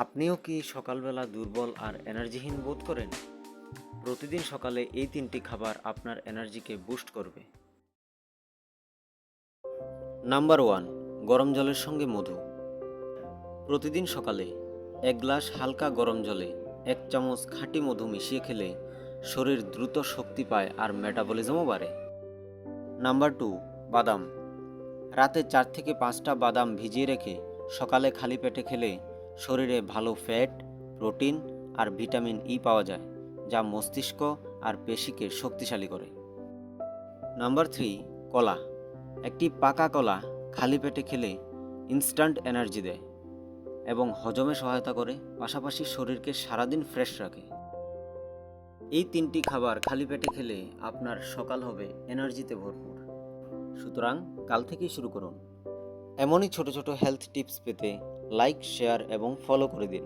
আপনিও কি সকালবেলা দুর্বল আর এনার্জিহীন বোধ করেন? প্রতিদিন সকালে এই তিনটি খাবার আপনার এনার্জিকে বুস্ট করবে। নাম্বার 1, গরম জলের সঙ্গে মধু। প্রতিদিন সকালে 1 গ্লাস হালকা গরম জলে 1 চামচ খাঁটি মধু মিশিয়ে খেলে শরীর দ্রুত শক্তি পায় আর মেটাবলিজমও বাড়ে। নাম্বার 2, বাদাম। রাতে 4 থেকে 5টা বাদাম ভিজিয়ে রেখে সকালে খালি পেটে খেলে শরীরে ভালো ফ্যাট, প্রোটিন আর ভিটামিন ই পাওয়া যায়, যা মস্তিষ্ক আর পেশিকে শক্তিশালী করে। নাম্বার 3, কলা। একটি পাকা কলা খালি পেটে খেলে ইনস্ট্যান্ট এনার্জি দেয় এবং হজমে সহায়তা করে, পাশাপাশি শরীরকে সারাদিন ফ্রেশ রাখে। এই তিনটি খাবার খালি পেটে খেলে আপনার সকাল হবে এনার্জিতে ভরপুর। সুতরাং কাল থেকেই শুরু করুন। এমনই ছোট ছোট হেলথ টিপস পেতে লাইক, শেয়ার এবং ফলো করে দিন।